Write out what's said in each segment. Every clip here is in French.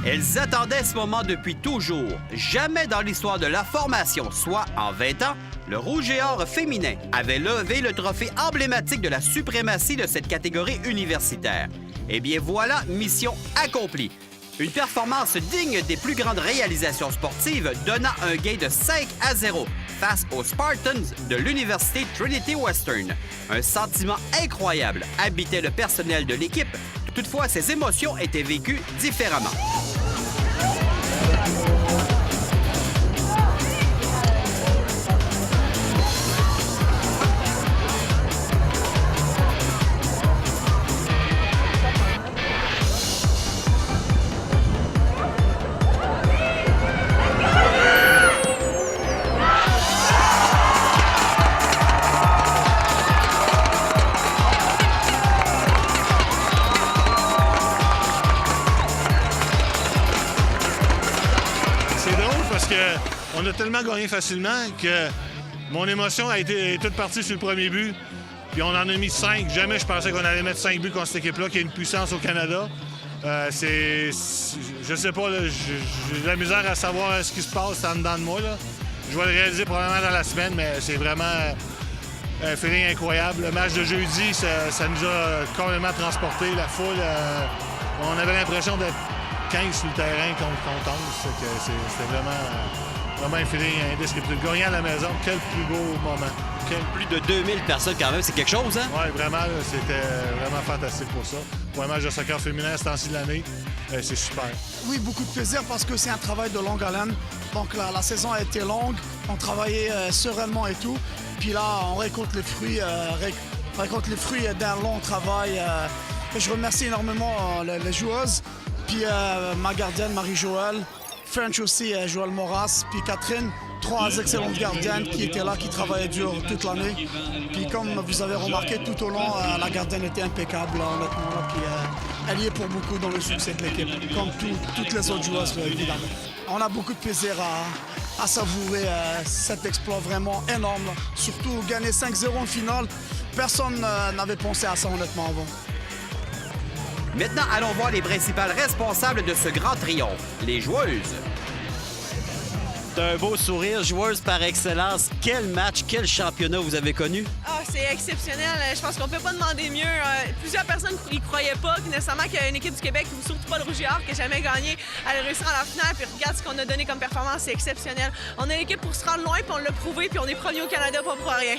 Elles attendaient ce moment depuis toujours. Jamais dans l'histoire de la formation, soit en 20 ans, le Rouge et Or féminin avait levé le trophée emblématique de la suprématie de cette catégorie universitaire. Eh bien voilà, mission accomplie. Une performance digne des plus grandes réalisations sportives donnant un gain de 5-0 face aux Spartans de l'Université Trinity Western. Un sentiment incroyable habitait le personnel de l'équipe. Toutefois, ces émotions étaient vécues différemment. Parce qu'on a tellement gagné facilement que mon émotion a été toute partie sur le premier but. Puis on en a mis 5. Jamais je pensais qu'on allait mettre 5 buts contre cette équipe-là, qui a une puissance au Canada. Je sais pas, j'ai de la misère à savoir ce qui se passe en dedans de moi. Là. Je vais le réaliser probablement dans la semaine, mais c'est vraiment un feeling incroyable. Le match de jeudi, ça nous a complètement transporté. La foule, on avait l'impression d'être 15 sur le terrain contre 11. C'était vraiment un feeling indescriptible. Gagner à la maison, quel plus beau moment. Plus de 2000 personnes quand même, c'est quelque chose, hein? Oui, vraiment, c'était vraiment fantastique pour ça. Pour un match de soccer féminin à ce temps-ci de l'année, c'est super. Oui, beaucoup de plaisir parce que c'est un travail de longue haleine. Donc la saison a été longue, on travaillait sereinement et tout. Puis là, on récolte les fruits, d'un long travail. Et je remercie énormément les joueuses. Puis ma gardienne, Marie-Joëlle, French aussi, Joël Moras, puis Catherine, 3 excellentes gardiennes qui étaient là, qui travaillaient dur toute l'année. Puis comme vous avez remarqué tout au long, la gardienne était impeccable, là, honnêtement. Là, puis elle y est pour beaucoup dans le succès de l'équipe, comme toutes les autres joueuses, évidemment. On a beaucoup de plaisir à savourer cet exploit vraiment énorme. Là. Surtout gagner 5-0 en finale, personne n'avait pensé à ça honnêtement avant. Maintenant, allons voir les principales responsables de ce grand triomphe, les joueuses. Un beau sourire, joueuse par excellence. Quel match, quel championnat vous avez connu? Ah, c'est exceptionnel. Je pense qu'on peut pas demander mieux. Plusieurs personnes n'y croyaient pas nécessairement qu'une équipe du Québec, ou surtout pas le Rouge et Or, qui n'a jamais gagné, allait réussir en la finale. Puis regarde ce qu'on a donné comme performance, c'est exceptionnel. On a l'équipe pour se rendre loin, puis on l'a prouvé, puis on est premier au Canada, pas pour rien.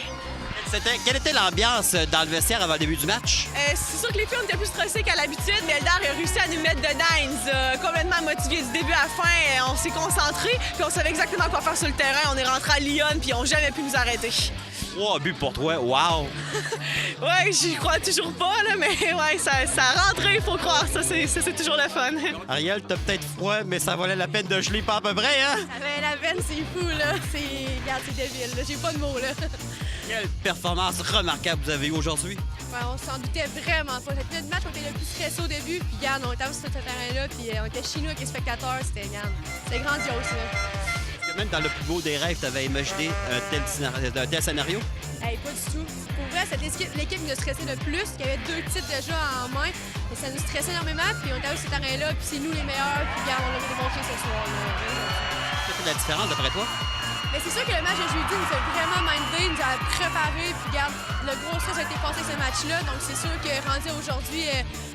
Quelle était l'ambiance dans le vestiaire avant le début du match? C'est sûr que les filles, on était plus stressées qu'à l'habitude, mais Eldar a réussi à nous mettre dedans. Il nous a complètement motivés du début à la fin. On s'est concentrés, puis on savait exactement quoi faire sur le terrain. On est rentré à Lyon, puis ils n'ont jamais pu nous arrêter. 3 buts pour toi, wow! Ouais, j'y crois toujours pas, là, mais ouais, ça a rentré, il faut croire. Ça, c'est toujours le fun. Ariel, t'as peut-être froid, mais ça valait la peine de geler pas à peu près, hein? Ça valait la peine, c'est fou, là. Regarde, c'est débile, là. J'ai pas de mots, là. Quelle performance remarquable vous avez eue aujourd'hui? Ouais, on s'en doutait vraiment pas. C'était notre match, on était le plus stressé au début, puis regarde, on était sur ce terrain-là, puis on était chez nous avec les spectateurs, c'était grandiose, là. Est-ce que même dans le plus beau des rêves, t'avais imaginé un tel scénario? Hey, pas du tout. Pour vrai, c'était l'équipe qui nous stressait le plus, qui avait 2 titres déjà en main, et ça nous stressait énormément, puis on était sur ce terrain-là, puis c'est nous les meilleurs, puis regarde, on l'a démontré ce soir-là. Qu'est-ce que la différence d'après toi? Mais c'est sûr que le match de jeudi nous a vraiment mindé, nous a préparé, puis regarde, le gros stress a été passé ce match-là, donc c'est sûr que rendu aujourd'hui,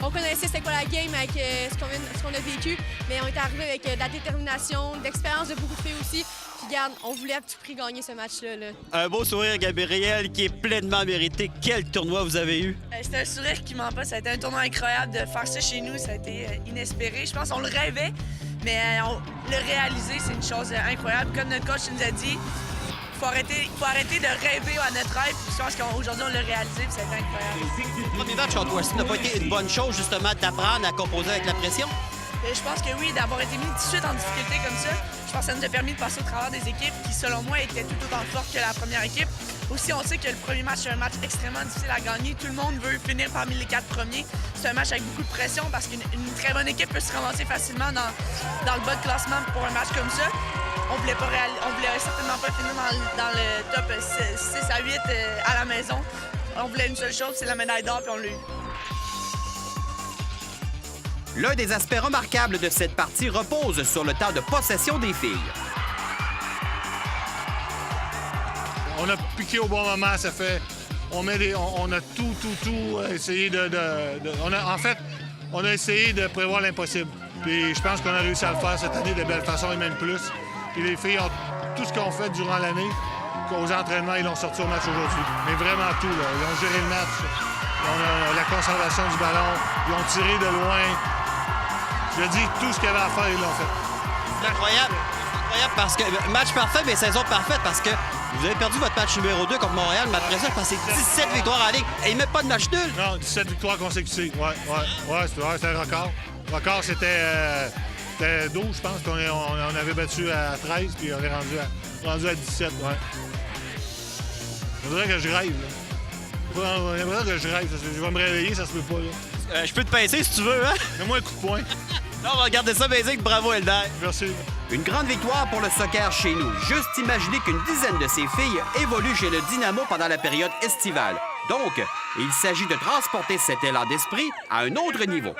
on connaissait c'était quoi la game avec ce qu'on a vécu, mais on est arrivé avec de la détermination, de l'expérience de beaucoup de filles aussi, puis regarde, on voulait à tout prix gagner ce match-là. Là. Un beau sourire, Gabriel, qui est pleinement mérité. Quel tournoi vous avez eu? C'était un sourire qui ment pas, ça a été un tournoi incroyable de faire ça chez nous, ça a été inespéré, je pense qu'on le rêvait. Mais le réaliser, c'est une chose incroyable. Comme notre coach nous a dit, il faut arrêter de rêver à notre rêve. Puis je pense qu'aujourd'hui, on l'a réalisé, puis ça a été incroyable. Le premier match contre Western n'a pas été une bonne chose, justement, d'apprendre à composer avec la pression? Et je pense que oui, d'avoir été mis tout de suite en difficulté comme ça, je pense que ça nous a permis de passer au travers des équipes qui, selon moi, étaient tout autant fortes que la première équipe. Aussi, on sait que le premier match, c'est un match extrêmement difficile à gagner. Tout le monde veut finir parmi les 4 premiers. C'est un match avec beaucoup de pression parce qu'une très bonne équipe peut se ramasser facilement dans le bas de classement pour un match comme ça. On voulait certainement pas finir dans le top 6 à 8 à la maison. On voulait une seule chose, c'est la médaille d'or, puis on l'a eu. L'un des aspects remarquables de cette partie repose sur le temps de possession des filles. On a piqué au bon moment, ça fait... On a tout essayé on a essayé de prévoir l'impossible. Puis je pense qu'on a réussi à le faire cette année de belle façon et même plus. Puis les filles ont tout ce qu'on fait durant l'année, qu'aux entraînements, ils l'ont sorti au match aujourd'hui. Mais vraiment tout, là. Ils ont géré le match. La conservation du ballon. Ils ont tiré de loin. Je dis, tout ce qu'il y avait à faire, ils l'ont fait. C'est incroyable. C'est incroyable parce que match parfait, mais saison parfaite parce que vous avez perdu votre match numéro 2 contre Montréal, mais après ça, je pense que c'est 17 victoires en ligne. Et ils mettent pas de match nul. Non, 17 victoires consécutives. Ouais, c'était un record. Le record, c'était 12, je pense, on avait battu à 13, puis on est rendu à 17, ouais. On dirait que je rêve, là. On dirait que je rêve. Je vais me réveiller, ça se peut pas, là. Je peux te pincer si tu veux, hein? Mets-moi un coup de poing. Non, on va regarder ça basique. Bravo, Elder. Merci. Une grande victoire pour le soccer chez nous. Juste imaginer qu'une dizaine de ces filles évoluent chez le Dynamo pendant la période estivale. Donc, il s'agit de transporter cet élan d'esprit à un autre niveau.